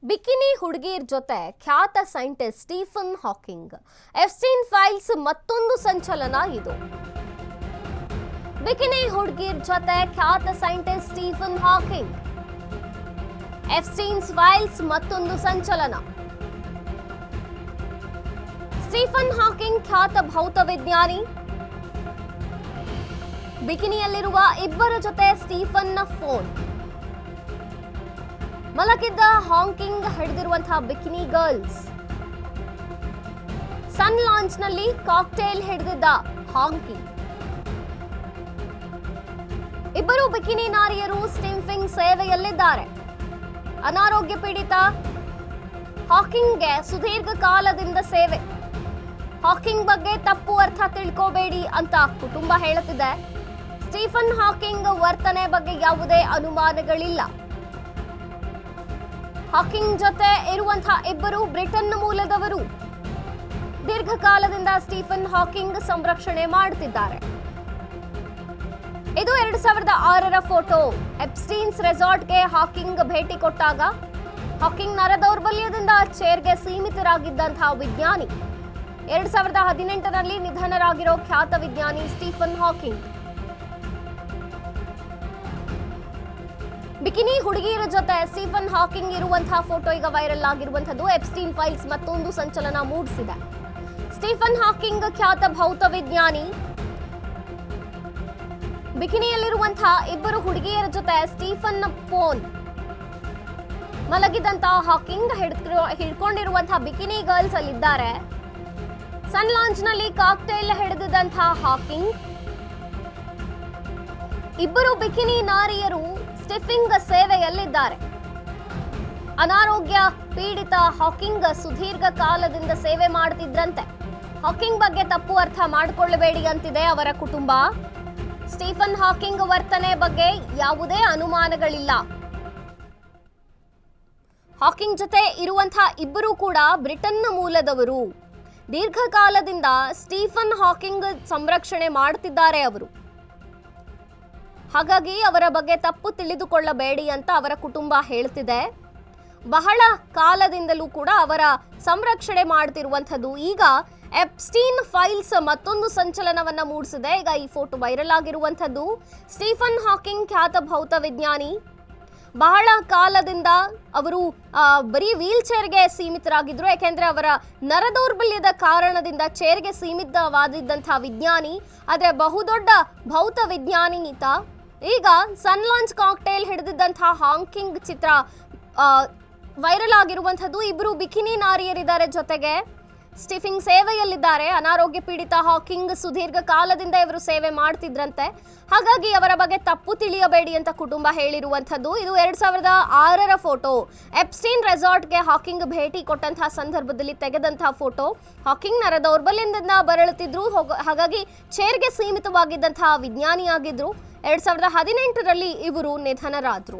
Bikini ಹುಡುಗಿರ್ ಜೊತೆ ಖ್ಯಾತ ಸೈಂಟಿಸ್ಟ್ ಸ್ಟೀಫನ್ ಹಾಕಿಂಗ್. ಎಫ್ಸ್ಟೈನ್ ಫೈಲ್ಸ್ ಮತ್ತೊಂದು ಸಂಚಲನ ಇದು. ಬಿಕಿನಿ ಹುಡುಗಿರ್ ಜೊತೆ ಖ್ಯಾತ ಸೈಂಟಿಸ್ಟ್ ಸ್ಟೀಫನ್ ಹಾಕಿಂಗ್. ಎಫ್ಸ್ಟೈನ್ ಫೈಲ್ಸ್ ಮತ್ತೊಂದು ಸಂಚಲನ. ಸ್ಟೀಫನ್ ಹಾಕಿಂಗ್ ಖ್ಯಾತ ಭೌತವಿಜ್ಞಾನಿ. ಬಿಕಿನಿಯಲ್ಲಿರುವ ಇಬ್ಬರ ಜೊತೆ ಸ್ಟೀಫನ್ನ ಫೋನ್. ಮಲಗಿದ್ದ ಹಾಕಿಂಗ್ ಹಿಡಿದಿರುವಂತಹ ಬಿಕಿನಿ ಗರ್ಲ್ಸ್. ಸನ್ ಲಾಂಚ್ ನಲ್ಲಿ ಕಾಕ್ಟೇಲ್ ಹಿಡಿದಿದ್ದ ಹಾಕಿಂಗ್. ಇಬ್ಬರು ಬಿಕಿನಿ ನಾರಿಯರು ಸ್ಟಿಂಫಿಂಗ್ ಸೇವೆಯಲ್ಲಿದ್ದಾರೆ. ಅನಾರೋಗ್ಯ ಪೀಡಿತ ಹಾಕಿಂಗ್ಗೆ ಸುದೀರ್ಘ ಕಾಲದಿಂದ ಸೇವೆ. ಹಾಕಿಂಗ್ ಬಗ್ಗೆ ತಪ್ಪು ಅರ್ಥ ತಿಳ್ಕೋಬೇಡಿ ಅಂತ ಕುಟುಂಬ ಹೇಳುತ್ತಿದೆ. ಸ್ಟೀಫನ್ ಹಾಕಿಂಗ್ ವರ್ತನೆ ಬಗ್ಗೆ ಯಾವುದೇ ಅನುಮಾನಗಳಿಲ್ಲ. ಹಾಕಿಂಗ್ ಜೊತೆ ಇರುವಂತಹ ಇಬ್ಬರು ಬ್ರಿಟನ್ ಮೂಲದವರು. ದೀರ್ಘಕಾಲದಿಂದ ಸ್ಟೀಫನ್ ಹಾಕಿಂಗ್ ಸಂರಕ್ಷಣೆ ಮಾಡುತ್ತಿದ್ದಾರೆ. ಇದು 2006ರ ಫೋಟೋ. ಎಪ್ಸ್ಟೀನ್ಸ್ ರೆಸಾರ್ಟ್ಗೆ ಹಾಕಿಂಗ್ ಭೇಟಿ ಕೊಟ್ಟಾಗ ಹಾಕಿಂಗ್ ನರ ದೌರ್ಬಲ್ಯದಿಂದ ಚೇರ್ಗೆ ಸೀಮಿತರಾಗಿದ್ದಂತಹ ವಿಜ್ಞಾನಿ. 2018ರಲ್ಲಿ ನಿಧನರಾಗಿರೋ ಖ್ಯಾತ ವಿಜ್ಞಾನಿ ಸ್ಟೀಫನ್ ಹಾಕಿಂಗ್. ಬಿಕಿನಿ ಹುಡುಗಿಯರ ಜೊತೆ ಸ್ಟೀಫನ್ ಹಾಕಿಂಗ್ ಇರುವಂತಹ ಫೋಟೋ ಈಗ ವೈರಲ್ ಆಗಿರುವಂತದ್ದು. ಎಪ್ಸ್ಟೀನ್ ಫೈಲ್ಸ್ ಮತ್ತೊಂದು ಸಂಚಲನ ಮೂಡಿಸಿದೆ. ಸ್ಟೀಫನ್ ಹಾಕಿಂಗ್ ಖ್ಯಾತ ಭೌತವಿಜ್ಞಾನಿ. ಬಿಕಿನಿಯಲ್ಲಿರುವಂತಹ ಇಬ್ಬರು ಹುಡುಗಿಯರ ಜೊತೆ ಸ್ಟೀಫನ್ ಫೋನ್. ಮಲಗಿದಂತಹ ಹಾಕಿಂಗ್ ಹಿಡ್ಕೊಂಡಿರುವಂತಹ ಬಿಕಿನಿ ಗರ್ಲ್ಸ್ ಅಲ್ಲಿದ್ದಾರೆ. ಸನ್ ಲಾಂಚ್ ನಲ್ಲಿ ಕಾಕ್ಟೇಲ್ ಹಿಡಿದಿದ್ದಂತಹ ಹಾಕಿಂಗ್. ಇಬ್ಬರು ಬಿಕಿನಿ ನಾರಿಯರು ಸ್ಟಿಫಿಂಗ್ ಸೇವೆಯಲ್ಲಿದ್ದಾರೆ. ಅನಾರೋಗ್ಯ ಪೀಡಿತ ಹಾಕಿಂಗ್ ಸುದೀರ್ಘ ಕಾಲದಿಂದ ಸೇವೆ ಮಾಡುತ್ತಿದ್ರಂತೆ. ಹಾಕಿಂಗ್ ಬಗ್ಗೆ ತಪ್ಪು ಅರ್ಥ ಮಾಡಿಕೊಳ್ಳಬೇಡಿ ಅಂತಿದೆ ಅವರ ಕುಟುಂಬ. ಸ್ಟೀಫನ್ ಹಾಕಿಂಗ್ ವರ್ತನೆ ಬಗ್ಗೆ ಯಾವುದೇ ಅನುಮಾನಗಳಿಲ್ಲ. ಹಾಕಿಂಗ್ ಜೊತೆ ಇರುವಂತಹ ಇಬ್ಬರು ಕೂಡ ಬ್ರಿಟನ್ ಮೂಲದವರು. ದೀರ್ಘಕಾಲದಿಂದ ಸ್ಟೀಫನ್ ಹಾಕಿಂಗ್ ಸಂರಕ್ಷಣೆ ಮಾಡುತ್ತಿದ್ದಾರೆ ಅವರು. ಹಾಗಾಗಿ ಅವರ ಬಗ್ಗೆ ತಪ್ಪು ತಿಳಿದುಕೊಳ್ಳಬೇಡಿ ಅಂತ ಅವರ ಕುಟುಂಬ ಹೇಳ್ತಿದೆ. ಬಹಳ ಕಾಲದಿಂದಲೂ ಕೂಡ ಅವರ ಸಂರಕ್ಷಣೆ ಮಾಡ್ತಿರುವಂಥದ್ದು. ಈಗ ಎಪ್ಸ್ಟೀನ್ ಫೈಲ್ಸ್ ಮತ್ತೊಂದು ಸಂಚಲನವನ್ನ ಮೂಡಿಸಿದೆ. ಈಗ ಈ ಫೋಟೋ ವೈರಲ್ ಆಗಿರುವಂಥದ್ದು. ಸ್ಟೀಫನ್ ಹಾಕಿಂಗ್ ಖ್ಯಾತ ಭೌತವಿಜ್ಞಾನಿ. ಬಹಳ ಕಾಲದಿಂದ ಅವರು ಬರೀ ವೀಲ್ ಚೇರ್ಗೆ ಸೀಮಿತರಾಗಿದ್ರು. ಯಾಕೆಂದ್ರೆ ಅವರ ನರದೌರ್ಬಲ್ಯದ ಕಾರಣದಿಂದ ಚೇರ್ಗೆ ಸೀಮಿತವಾದಿದ್ದಂತಹ ವಿಜ್ಞಾನಿ. ಆದರೆ ಬಹುದೊಡ್ಡ ಭೌತ ವಿಜ್ಞಾನಿ ಈತ. ಈಗ ಸನ್ ಲಾಂಚ್ ಕಾಕ್ಟೇಲ್ ಹಿಡಿದಿದ್ದಂತಹ ಹಾಕಿಂಗ್ ಚಿತ್ರ ವೈರಲ್ ಆಗಿರುವಂಥದ್ದು. ಇಬ್ಬರು ಬಿಕಿನಿ ನಾರಿಯರಿದ್ದಾರೆ. ಜೊತೆಗೆ ಸ್ಟಿಫಿಂಗ್ ಸೇವೆಯಲ್ಲಿದ್ದಾರೆ. ಅನಾರೋಗ್ಯ ಪೀಡಿತ ಹಾಕಿಂಗ್ ಸುದೀರ್ಘ ಕಾಲದಿಂದ ಇವರು ಸೇವೆ ಮಾಡ್ತಿದ್ರಂತೆ. ಹಾಗಾಗಿ ಅವರ ಬಗ್ಗೆ ತಪ್ಪು ತಿಳಿಯಬೇಡಿ ಅಂತ ಕುಟುಂಬ ಹೇಳಿರುವಂಥದ್ದು. ಇದು 2006ರ ಫೋಟೋ. ಎಪ್ಸ್ಟೀನ್ ರೆಸಾರ್ಟ್ಗೆ ಹಾಕಿಂಗ್ ಭೇಟಿ ಕೊಟ್ಟಂತಹ ಸಂದರ್ಭದಲ್ಲಿ ತೆಗೆದಂತಹ ಫೋಟೋ. ಹಾಕಿಂಗ್ ನರ ದೌರ್ಬಲ್ಯದಿಂದ ಬಳಲುತ್ತಿದ್ರು. ಹಾಗಾಗಿ ಚೇರ್ಗೆ ಸೀಮಿತವಾಗಿದ್ದಂತಹ ವಿಜ್ಞಾನಿಯಾಗಿದ್ರು. 2018ರಲ್ಲಿ ಇವರು ನಿಧನರಾದ್ರು.